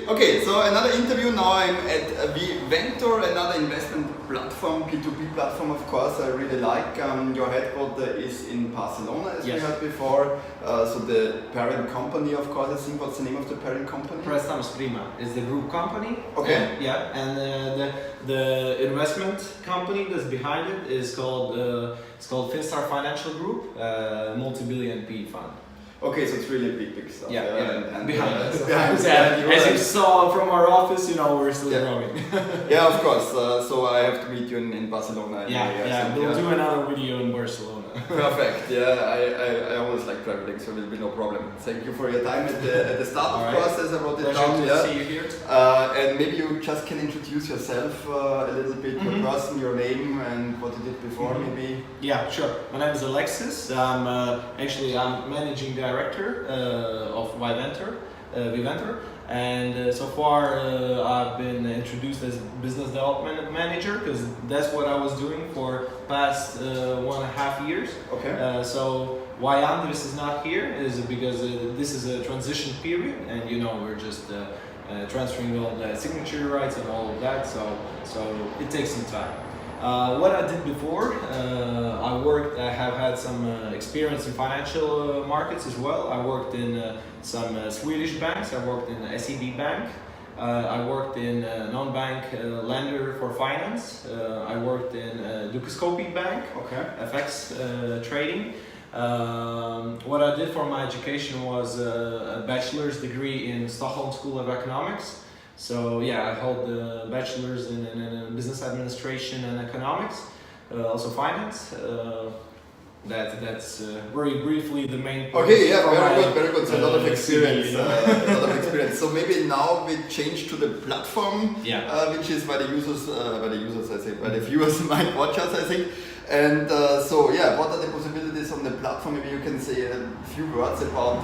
Okay, so another interview. Now I'm at Viventor, another investment platform, P2P platform, of course. I really like. Your headquarters is in Barcelona, as we heard before. So the parent company, of course, I think. What's the name of the parent company? Prestamos Prima is the group company. Okay. And the investment company that's behind it is called Finstar Financial Group, multi-billion PE fund. Okay, so it's really big stuff. And behind us. As you saw from our office, we're still growing. Yeah, of course. So I have to meet you in Barcelona. We'll do another video in Barcelona. Perfect. I always like traveling, so there will be no problem. Thank you for your time at the start, of course, as I wrote it down. Pleasure to see you here. And maybe you just can introduce yourself a little bit, your person, your name, and what you did before, maybe. Yeah, sure. My name is Aleksis. I'm managing director of Viventor, and so far I've been introduced as business development manager because that's what I was doing for past 1.5 years. Okay. So why Andres is not here is because this is a transition period, and we're just transferring all the signature rights and all of that. So it takes some time. What I did before, I have had some experience in financial markets as well. I worked in some Swedish banks. I worked in SEB Bank. I worked in non-bank lender for finance. I worked in Ducoscopy Bank, FX trading. What I did for my education was a bachelor's degree in Stockholm School of Economics. So I hold the bachelor's in business administration and economics, also finance. That's very briefly the main. Okay, very good. So a lot of experience. So maybe now we change to the platform, which is by the viewers might watch us, I think. And what are the possibilities on the platform? Maybe you can say a few words about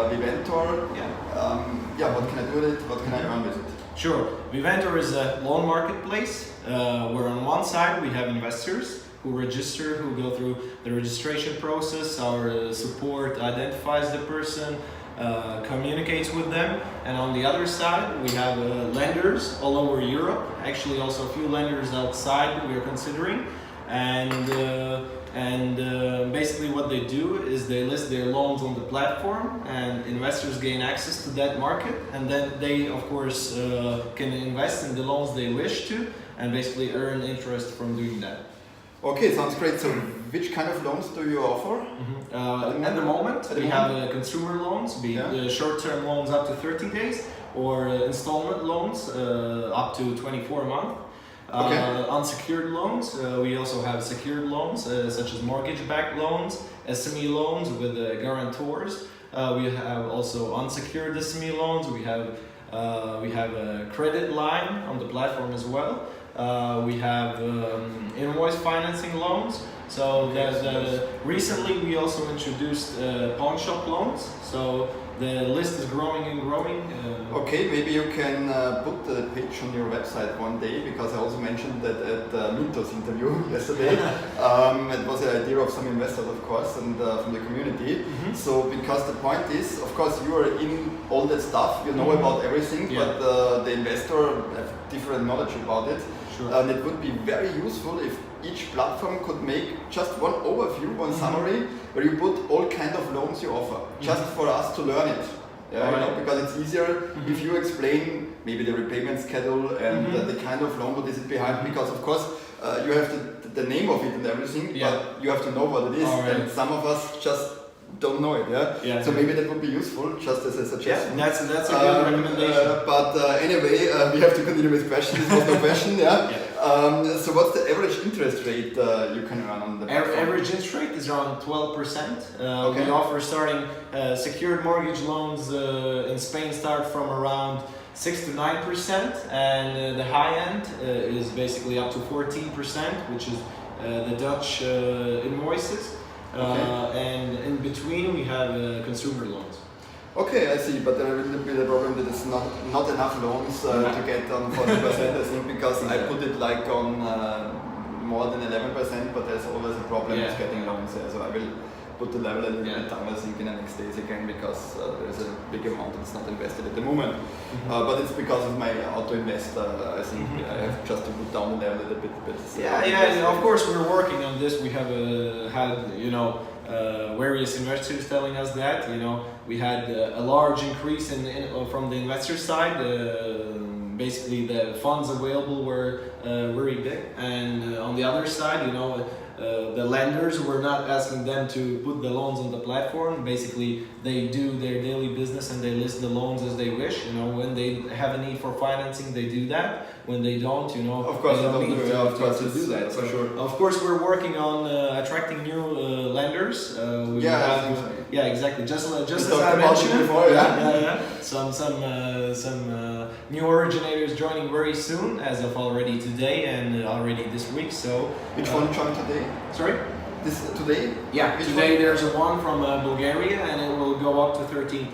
Viventor. What can I do with it? What can I earn with it? Sure. Viventor is a loan marketplace where on one side we have investors who register, who go through the registration process. Our support identifies the person, communicates with them, and on the other side we have lenders all over Europe, actually also a few lenders outside we are considering, and basically what they do is they list their loans on the platform, and investors gain access to that market, and then they of course can invest in the loans they wish to and basically earn interest from doing that. Okay, sounds great. So which kind of loans do you offer? At the moment we have consumer loans, be it short-term loans up to 30 days or installment loans up to 24 months. Unsecured loans, we also have secured loans such as mortgage-backed loans, SME loans with guarantors. We have also unsecured SME loans. We have a credit line on the platform as well. We have invoice financing loans. So recently we also introduced pawn shop loans. So the list is growing and growing. Okay, maybe you can put the page on your website one day, because I also mentioned that at Minto's interview yesterday. It was the idea of some investors, of course, and from the community. So because the point is, of course, you are in all that stuff, you know about everything, but the investor have different knowledge about it. Sure. And it would be very useful if each platform could make just one overview, one summary, where you put all kind of loans you offer, just for us to learn it. Because it's easier if you explain maybe the repayment schedule and the kind of loan, what is it behind, because of course you have the name of it and everything, but you have to know what it is, and some of us just don't know it. So maybe that would be useful, just as a suggestion. That's a good recommendation. But anyway, we have to continue with questions. This was no question. So what's the average interest rate you can earn on the platform? Average interest rate is around 12%. We offer starting secured mortgage loans in Spain start from around 6 to 9%, and the high end is basically up to 14%, which is the Dutch invoices. And in between we have consumer loans. Okay, I see, but there will be the problem that it's not enough loans to get on 40%, I think, because I put it like on more than 11%, but there's always a problem with getting loans there. So I will put the level a little bit down, I think, in the next days again, because there's a big amount that's not invested at the moment. But it's because of my auto investor. I think I have just to put down the level a little bit. Of course, we're working on this. We have had, various investors telling us that. We had a large increase from the investor side. Basically, the funds available were very big, and on the other side, the lenders were not asking them to put the loans on the platform. Basically, they do their daily business and they list the loans as they wish. When they have a need for financing, they do that. When they don't, of course, they don't need to do that. For sure. Of course, we're working on attracting new lenders. Exactly. Just as I mentioned before, some new originators joining very soon, as of already today and already this week. So which one joined today? Sorry? Today? Yeah, which today one? There's one from Bulgaria, and it will go up to 13%.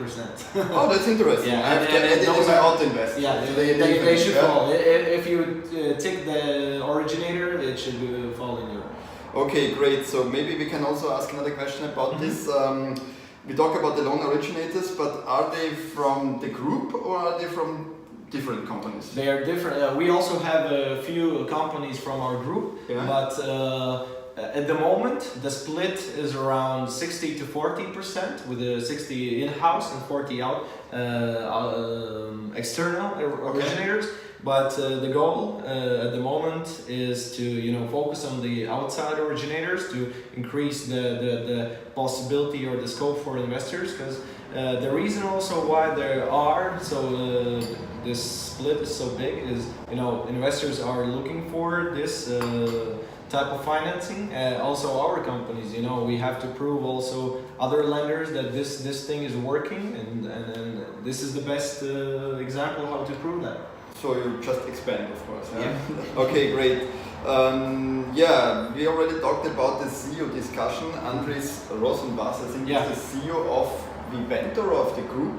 Oh, that's interesting. Yeah, and those are auto invest. Yeah, they should fall. If you tick the originator, it should fall in Europe. Okay, great. So maybe we can also ask another question about this. We talk about the loan originators, but are they from the group or are they from different companies? They are different. We also have a few companies from our group, but at the moment the split is around 60 to 40%, with the 60 in-house and 40 out external originators. But the goal at the moment is to focus on the outside originators to increase the possibility or the scope for investors, because the reason also why there are this split is so big is investors are looking for this type of financing. Also our companies, we have to prove also other lenders that this thing is working, and this is the best example how to prove that. So you just expand, of course. Okay, great. We already talked about the CEO discussion. Andres Rosenbach, I think, is the CEO of Viventor, of the group,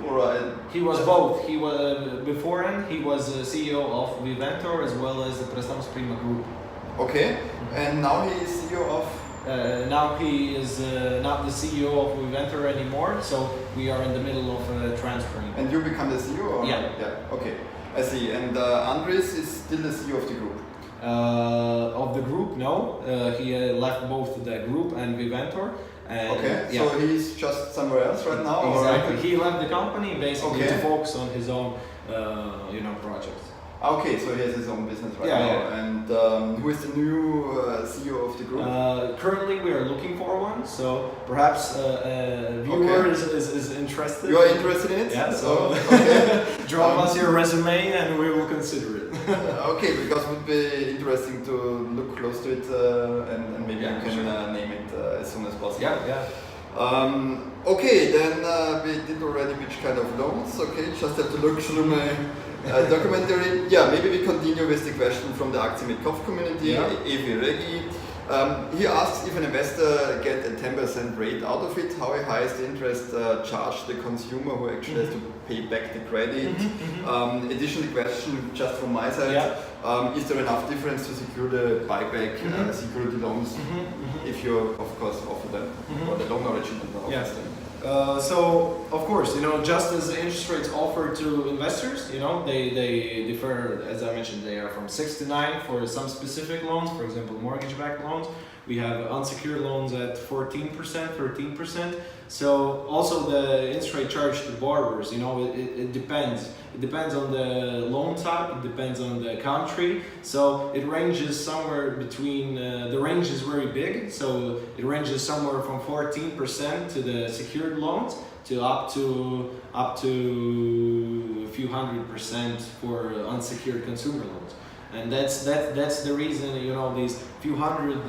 He was both. He was beforehand. He was CEO of Viventor as well as the Prestamos Prima group. Okay, and now he is CEO of. Now he is not the CEO of Viventor anymore. So we are in the middle of transferring. And you become the CEO? Or? Yeah. Okay. I see. And Andres is still the CEO of the group? Of the group, no. He left both the group and Viventor. So he's just somewhere else right now? Exactly. Or? He left the company basically to focus on his own, projects. Okay, so he has his own business right now. Yeah. And who is the new CEO of the group? Currently, we are looking for one. So perhaps a viewer is interested. You are interested in it? Yeah. So drop us your resume and we will consider it. Okay, because it would be interesting to look close to it and maybe you can name it as soon as possible. Yeah. Okay, then we did already which kind of loans. Okay, just have to look through my documentary. Maybe we continue with the question from the Aktien mit Kopf community, Evi Regi. He asks if an investor get a 10% rate out of it, how high is the interest charged the consumer who actually has to pay back the credit? Additional question just from my side, is there enough difference to secure the buyback security loans if you of course offer them, or the loan originator offers them? So of course, just as the interest rates offered to investors, they differ. As I mentioned, they are from 6 to 9 for some specific loans. For example, mortgage-backed loans. We have unsecured loans at 14%, 13%. So also the interest rate charged to borrowers, it depends. It depends on the loan type, it depends on the country. So it ranges somewhere between, the range is very big. So it ranges somewhere from 14% to the secured loans to up to a few 100% for unsecured consumer loans. And that's the reason, these few hundred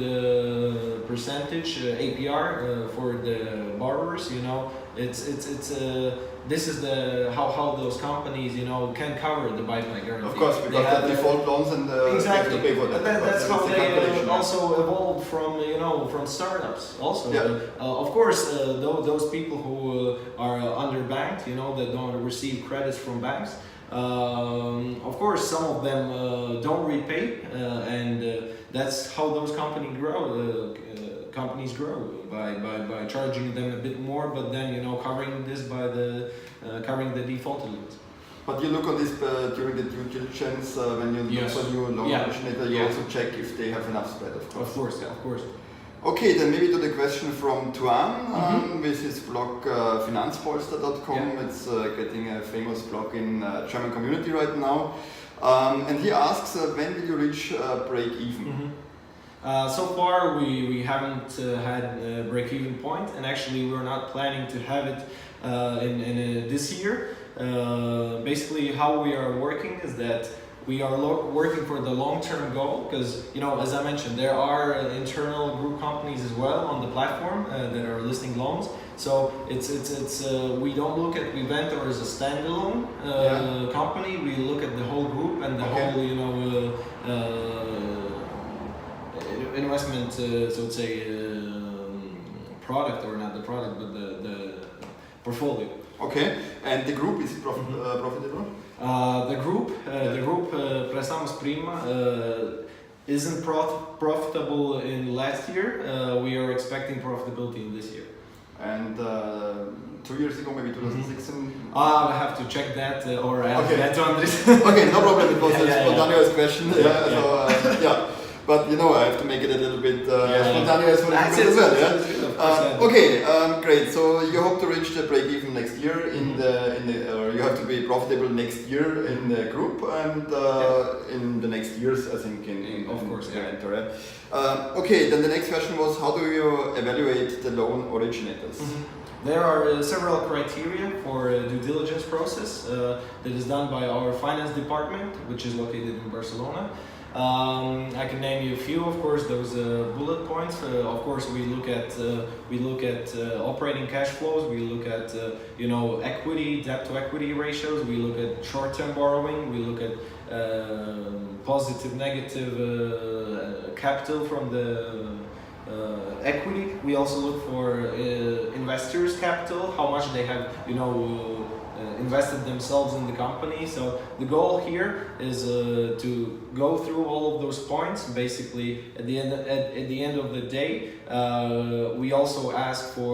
percentage APR for the borrowers, this is the how those companies can cover the buyback guarantee. Of course, because the default loans and exactly. have to pay for that. That's how they also evolved from startups. Also, of course, those people who are underbanked, that don't receive credits from banks. Of course, some of them don't repay, and that's how those companies companies grow by charging them a bit more, but then covering this by the covering the defaulted loans. But you look on this during the due diligence when you look for new loan originator. You also check if they have enough spread, of course. Of course. Okay, then maybe to the question from Tuan with his blog finanzpolster.com. It's getting a famous blog in German community right now. And he asks, when will you reach break even? So far, we haven't had a break-even point, and actually we're not planning to have it in this year. Basically, how we are working is that we are working for the long-term goal, because as I mentioned, there are internal group companies as well on the platform that are listing loans. So it's we don't look at Viventor as a standalone company. We look at the whole group and the whole investment, so to say, product, or not the product, but the portfolio. Okay, and the group is profitable? The group Prestamos Prima isn't profitable in last year. We are expecting profitability in this year. And 2 years ago, maybe 2016? I have to check that or ask that to Andres. Okay, no problem. It was a spontaneous question. But I have to make it a little bit spontaneous for the as well. Okay, great. So you hope to reach the break even next year or you have to be profitable next year in the group and in the next years, I think, in Viventor. Okay, then the next question was, how do you evaluate the loan originators? There are several criteria for a due diligence process that is done by our finance department, which is located in Barcelona. I can name you a few, of course. Those bullet points. Of course, we look at operating cash flows. We look at equity, debt to equity ratios. We look at short-term borrowing. We look at positive, negative capital from the equity. We also look for investors' capital, how much they have, invested themselves in the company. So the goal here is to go through all of those points. Basically, at the end of the day, we also ask for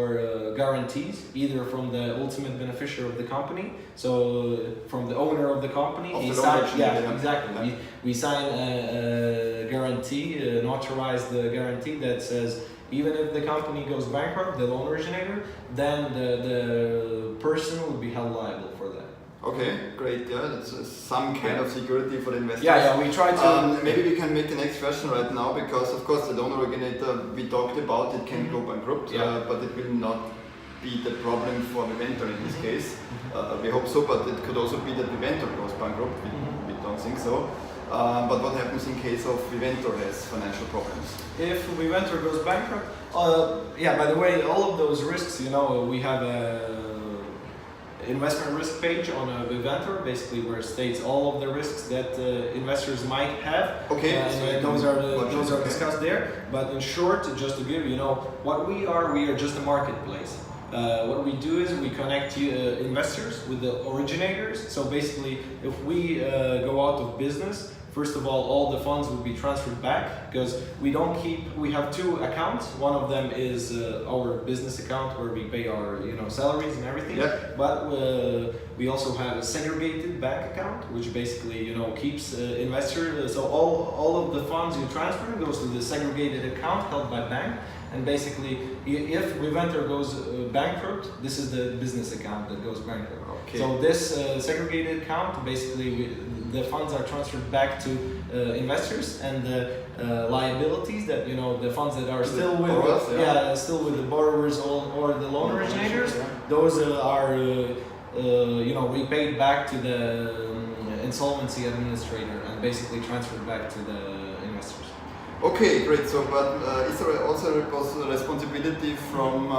guarantees, either from the ultimate beneficiary of the company, so from the owner of the company. Exactly. We sign a guarantee, an authorized guarantee that says, even if the company goes bankrupt, the loan originator, then the person will be held liable for that. Okay, great. Yeah, that's some kind of security for the investors. We try to. Maybe we can make the next question right now, because of course the loan originator we talked about, it can go bankrupt, but it will not be the problem for Viventor in this case. We hope so, but it could also be that Viventor goes bankrupt. We don't think so. But what happens in case of Viventor has financial problems? If Viventor goes bankrupt, by the way, all of those risks, we have a investment risk page on Viventor, basically where it states all of the risks that investors might have. Okay, those are discussed there. But in short, just to give what we are just a marketplace. What we do is we connect investors with the originators. So basically, if we go out of business, first of all the funds will be transferred back, because we have two accounts. One of them is our business account where we pay our salaries and everything. But we also have a segregated bank account, which basically keeps investors. So all of the funds you transfer goes to the segregated account held by bank. And basically, if Viventor goes bankrupt, this is the business account that goes bankrupt. Okay. So this segregated account, basically, the funds are transferred back to investors, and the liabilities that the funds that are still with still with the borrowers or the loan originators, those are repaid back to the insolvency administrator and basically transferred back to the investors. Okay, great. So, but is there also a responsibility from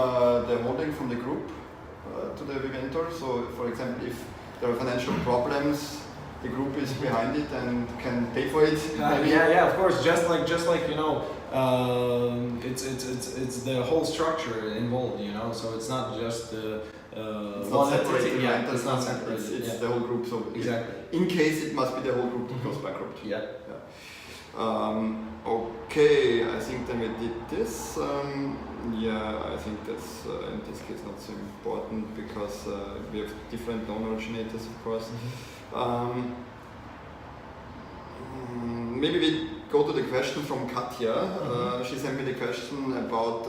the holding, from the group, to the Viventor? So, for example, if there are financial problems, the group is behind it and can pay for it. Of course. Just like it's the whole structure involved. So it's not just it's not separate. It's not separate. It's the whole group. So exactly. In case it must be the whole group that goes bankrupt. Okay, I think then we did this. Yeah, I think that's in this case not so important because we have different loan originators, of course. Maybe we go to the question from Katja. She sent me the question about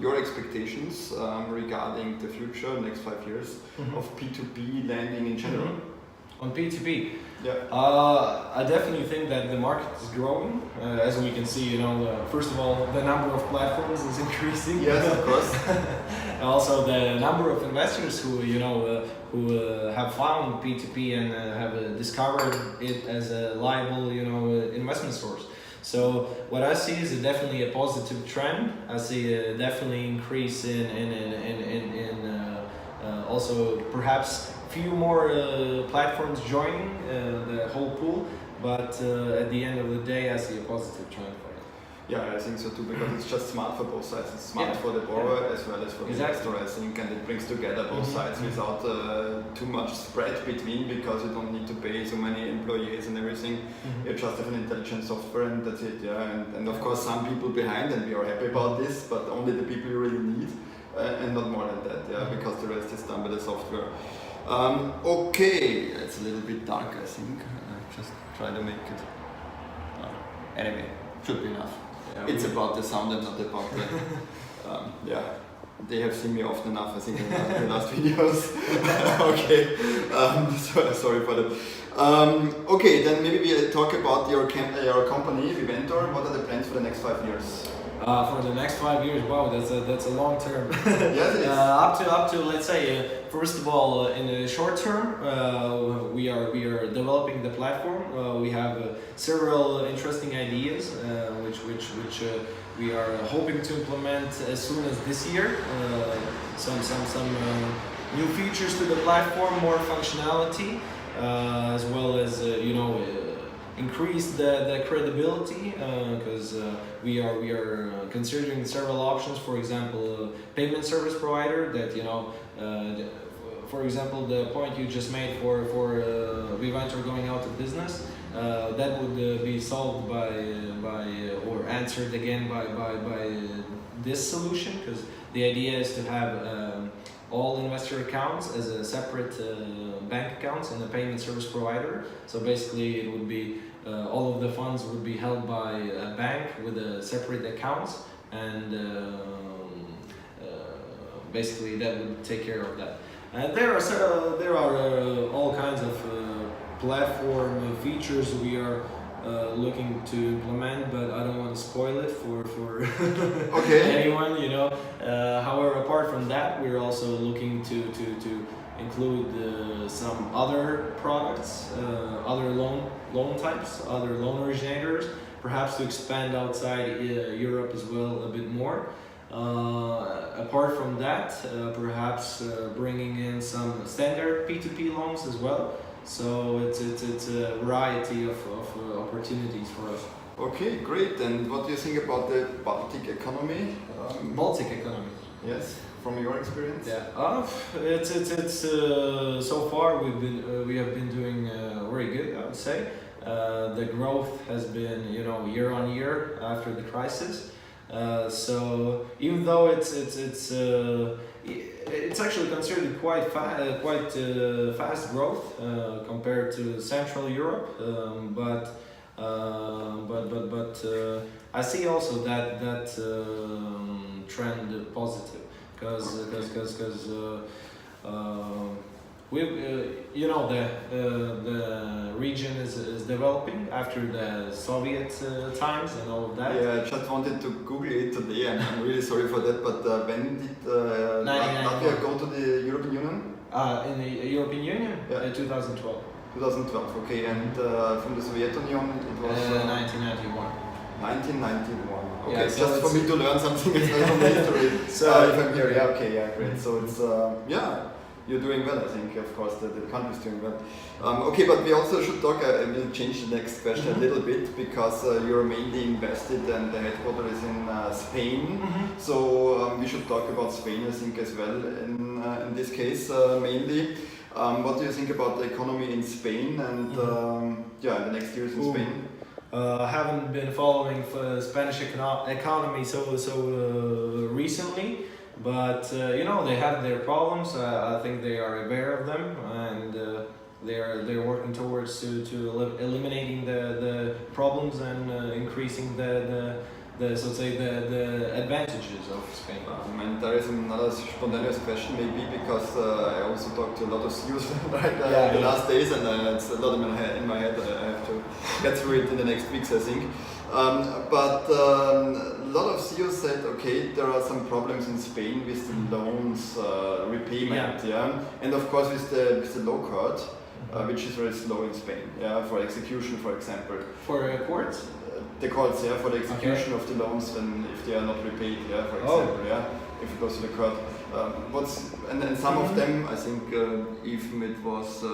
your expectations regarding the future, next 5 years, of P2P lending in general. On P2P, yeah. I definitely think that the market is growing. As we can see, first of all, the number of platforms is increasing. Yes, of course. Also, the number of investors who have found P2P and have discovered it as a liable investment source. So what I see is definitely a positive trend. I see a definitely increase in also perhaps few more platforms joining the whole pool, but at the end of the day, I see a positive trend for it. Yeah, I think so too, because it's just smart for both sides. It's smart for the borrower as well as for the investor, I think, and it brings together both sides without too much spread between, because you don't need to pay so many employees and everything. You just have an intelligent software and that's it. Yeah, and of course some people behind, and we are happy about this, but only the people you really need, and not more than that. Yeah, because the rest is done by the software. Okay, it's a little bit dark, I think. Just try to make it. Anyway, should be enough. Yeah, it's about the sound and not about the. Yeah, they have seen me often enough, I think, in the last videos. Okay, sorry for that. Okay, then maybe we talk about your company, Viventor. What are the plans for the next 5 years? For the next 5 years, wow, that's a long term. Yes, it is. Up to let's say, first of all, in the short term, we are developing the platform. We have several interesting ideas, which we are hoping to implement as soon as this year. Some new features to the platform, more functionality, as well as increase the credibility, because we are considering several options. For example, payment service provider that for example, the point you just made for Viventor going out of business, that would be solved by or answered again by this solution, because the idea is to have all investor accounts as a separate bank accounts in the payment service provider. So basically it would be all of the funds would be held by a bank with a separate accounts, and basically that would take care of that. And there are all kinds of platform features we are looking to implement, but I don't want to spoil it for anyone, However, apart from that, we're also looking to include some other products, other loan types, other loan originators, perhaps to expand outside Europe as well a bit more. Apart from that, perhaps bringing in some standard P2P loans as well. So it's a variety of opportunities for us. Okay, great. And what do you think about the Baltic economy? Baltic economy. Yes, from your experience. Yeah. It's so far we have been doing very good, I would say. The growth has been year on year after the crisis. So even though it's actually considered quite fast growth compared to Central Europe, but I see also that trend positive, because the region is developing after the Soviet times and all of that. Yeah, I just wanted to Google it today, and I'm really sorry for that. But when did Latvia go to the European Union? In the European Union, yeah. 2012. 2012, okay, and from the Soviet Union it was 1991. 1991. Okay, yeah, so just for me to learn something from the history. So if I'm here, yeah, okay, yeah, great. So it's you're doing well, I think. Of course, the country's doing well. Okay, but we also should talk. I will change the next question a little bit, because you're mainly invested, and the headquarters is in Spain. So we should talk about Spain, I think, as well. In this case, mainly. What do you think about the economy in Spain and the next years in Spain? haven't been following Spanish economy so recently, but you know, they have their problems. I think they are aware of them, and they're working towards to eliminating the problems and increasing the so to say the advantages of Spain. And there is another spontaneous question, maybe because I also talked to a lot of CEOs right the last days, and it's a lot in my head that I have to get through it in the next weeks, I think. But a lot of CEOs said, okay, there are some problems in Spain with the loans repayment, and of course with the law court, which is very slow in Spain, for execution, for example. For courts? The courts, for the execution of the loans if they are not repaid, for example, if it goes to the court. And some of them, I think, even it was,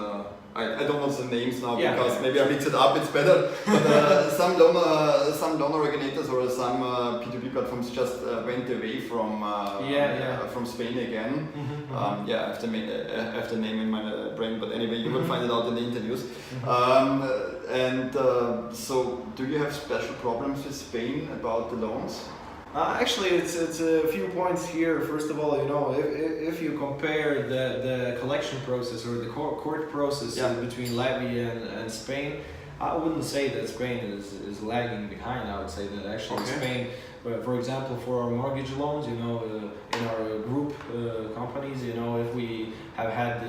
I don't know the names now because maybe I mix it up, it's better. But some loan originators or some P2P platforms just went away from Spain again. I have the name in my brain, but anyway, you will find it out in the interviews. So, do you have special problems with Spain about the loans? Actually, it's a few points here. First of all, you know, if you compare the collection process or the court process between Latvia and Spain, I wouldn't say that Spain is lagging behind. I would say that actually Spain, for example, for our mortgage loans, you know, in our group companies, you know, if we have had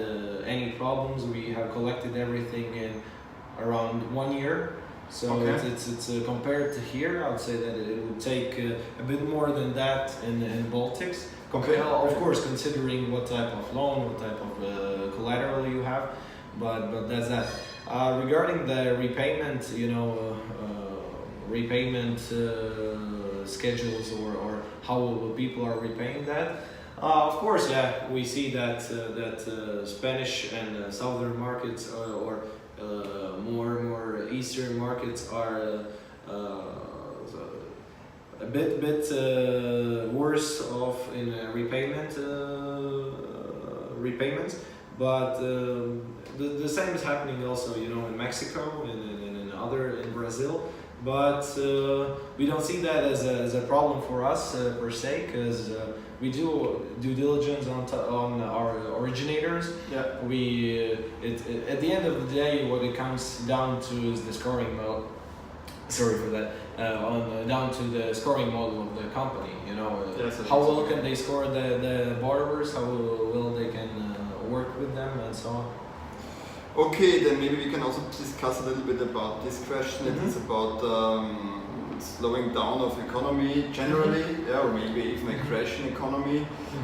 any problems, we have collected everything in around 1 year. So it's compared to here, I would say that it would take a bit more than that in Baltics. Of course, considering what type of loan, what type of collateral you have, but that's that. Regarding the repayment, you know, repayment schedules or how people are repaying that. Of course, we see that Spanish and southern markets or more Eastern markets are a bit worse off in repayments, but the same is happening also, you know, in Mexico and in Brazil. But we don't see that as a problem for us per se, because we do due diligence on our originators. At the end of the day, what it comes down to is the scoring model. Sorry for that. Down to the scoring model of the company. You know, how well can they score the borrowers? How well they can work with them, and so on. Okay, then maybe we can also discuss a little bit about this question. It is about slowing down of economy generally, or maybe even a crash in economy.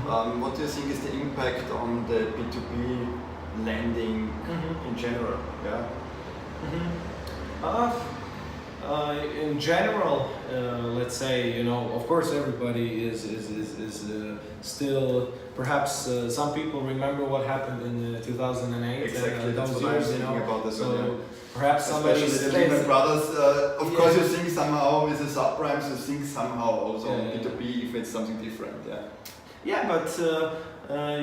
What do you think is the impact on the B2B lending in general? In general, let's say, you know, of course everybody is still, perhaps some people remember what happened in 2008. Exactly, that's those what years, I was thinking about this one. Perhaps somebody especially the Lehman Brothers, of course you think somehow with the subprimes, you think somehow also on B2B if it's something different, but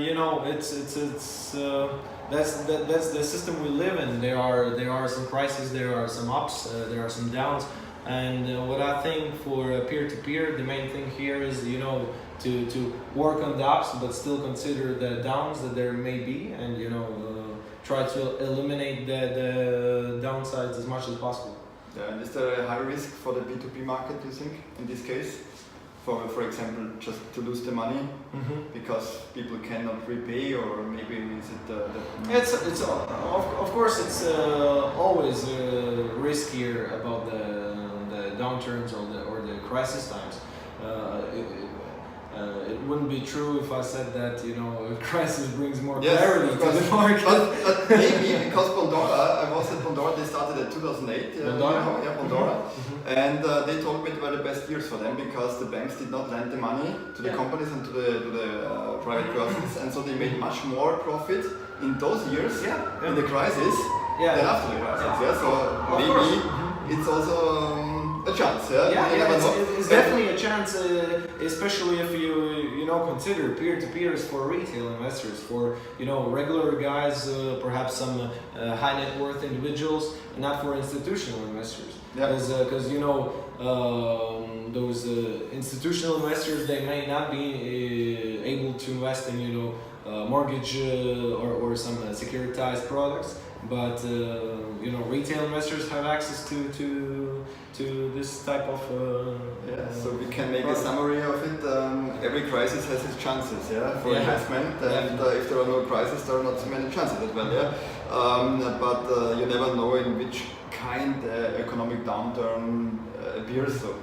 you know, that's the system we live in. There are some crises, there are some ups, there are some downs, and what I think for peer-to-peer, the main thing here is, you know, to work on the ups, but still consider the downs that there may be, and you know, try to eliminate the downsides as much as possible. And is there a high risk for the B2B market, do you think, in this case? For example, just to lose the money because people cannot repay, or maybe is it It's of course it's always riskier about the downturns or the crisis times. It wouldn't be true if I said that, you know, a crisis brings more clarity to the market. But maybe because Bondora, I was at Bondora, they started in 2008. Bondora. And they told me it were the best years for them because the banks did not lend the money to the companies and to the private persons, and so they made much more profit in those years in the crisis than after the crisis. So maybe it's also a chance. It's definitely a chance. depends, especially if you consider peer-to-peers for retail investors, for regular guys, perhaps some high net worth individuals, not for institutional investors. Because those institutional investors, they may not be able to invest in mortgage or some securitized products, but retail investors have access to this type of so we can make a summary of it. Every crisis has its chances for investment, and if there are no crises, there are not so many chances as well. But you never know in which kind economic downturn appears, so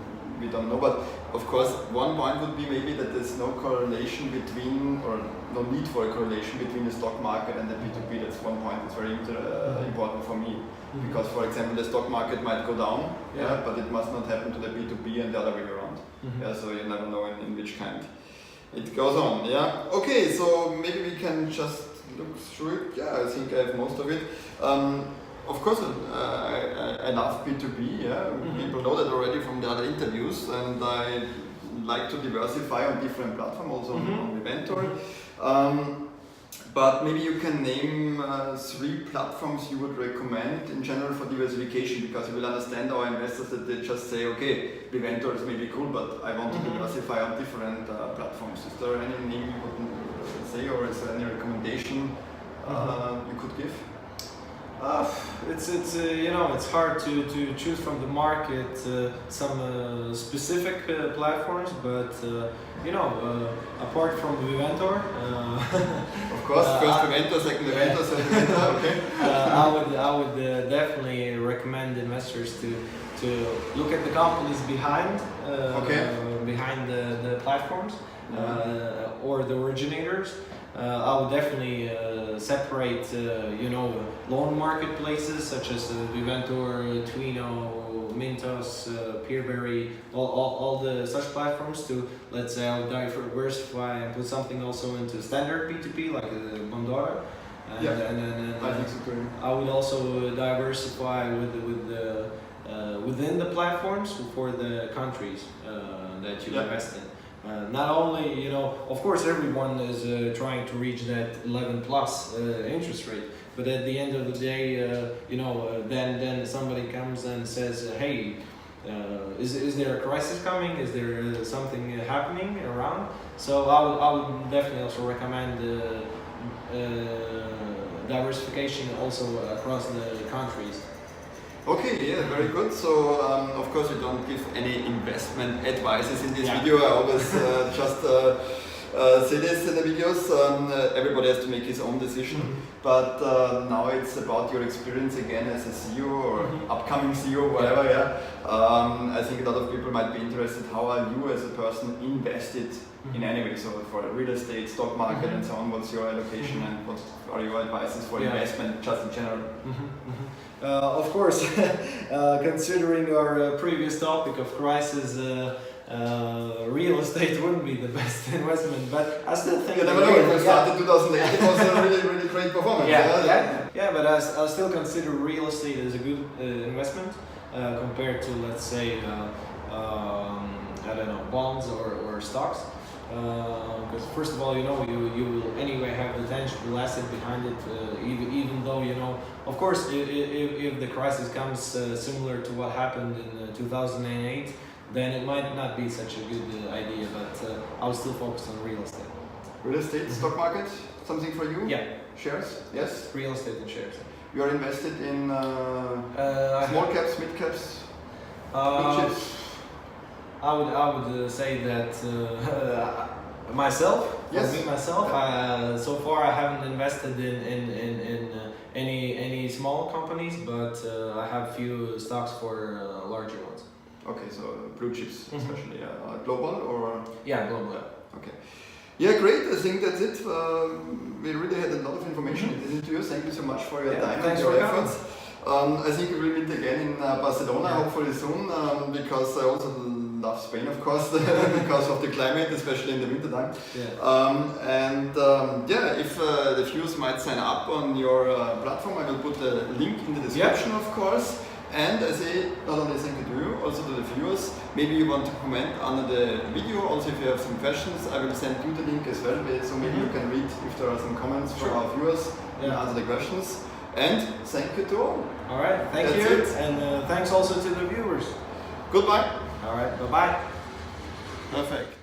we don't know. But of course, one point would be maybe that there's no correlation between, or no need for a correlation between the stock market and the P2P. That's one point that's very important for me. Because, for example, the stock market might go down, but it must not happen to the B2B and the other way around. So you never know in which kind it goes on. Okay, so maybe we can just look through it. I think I have most of it. Of course, I love B2B. People know that already from the other interviews, and I like to diversify on different platforms, also on Viventor. But maybe you can name 3 platforms you would recommend in general for diversification, because you will understand our investors that they just say, okay, Viventor is maybe cool, but I want to diversify on different platforms. Is there any name you would say, or is there any recommendation you could give? It's hard to choose from the market some specific platforms, but apart from Viventor, of course, first Viventor, second Viventor, third Viventor. Okay. I would definitely recommend investors to look at the companies behind the platforms or the originators. I would definitely separate, loan marketplaces such as Viventor, Twino, Mintos, Peerberry, all the such platforms to, let's say, I would diversify and put something also into standard P2P like Bondora. And then I think so too. I would also diversify within the platforms for the countries that you invest in. Not only, of course everyone is trying to reach that 11 plus interest rate, but at the end of the day, then somebody comes and says, hey, is there a crisis coming? Is there something happening around? So I would definitely also recommend diversification also across the countries. Okay, very good. So, of course, we don't give any investment advices in this video. I always just say this in the videos. Everybody has to make his own decision. But now it's about your experience again as a CEO or upcoming CEO, whatever. I think a lot of people might be interested. How are you as a person invested in any way? So for real estate, stock market, and so on. What's your allocation and what are your advices for investment, just in general? Of course, considering our previous topic of crisis, real estate wouldn't be the best investment, but I still think... You never know, if we started 2008, it was a really great performance. But I still consider real estate as a good investment compared to, let's say, bonds or stocks. Because first of all, you will anyway have the tangible asset behind it, even though, of course, if the crisis comes similar to what happened in 2008, then it might not be such a good idea, but I would still focus on real estate. Real estate, stock market, something for you? Yeah. Shares? Yes? Real estate and shares. You are invested in small caps, mid caps, big chips? I would say that myself, so far I haven't invested in any small companies, but I have few stocks for larger ones. Okay, so blue chips especially, global or? Yeah, global. Okay. Yeah, great. I think that's it. We really had a lot of information into you. Thank you so much for your time and your efforts. I think we will meet again in Barcelona, hopefully soon, because I also love Spain, of course, because of the climate, especially in the winter time. If the viewers might sign up on your platform, I will put a link in the description, of course. And I say not only thank you to you, also to the viewers. Maybe you want to comment under the video. Also, if you have some questions, I will send you the link as well. So maybe you can read if there are some comments from our viewers and answer the questions. And thank you to all. All right, thank That's you, it. and thanks also to the viewers. Goodbye. All right, bye bye. Perfect.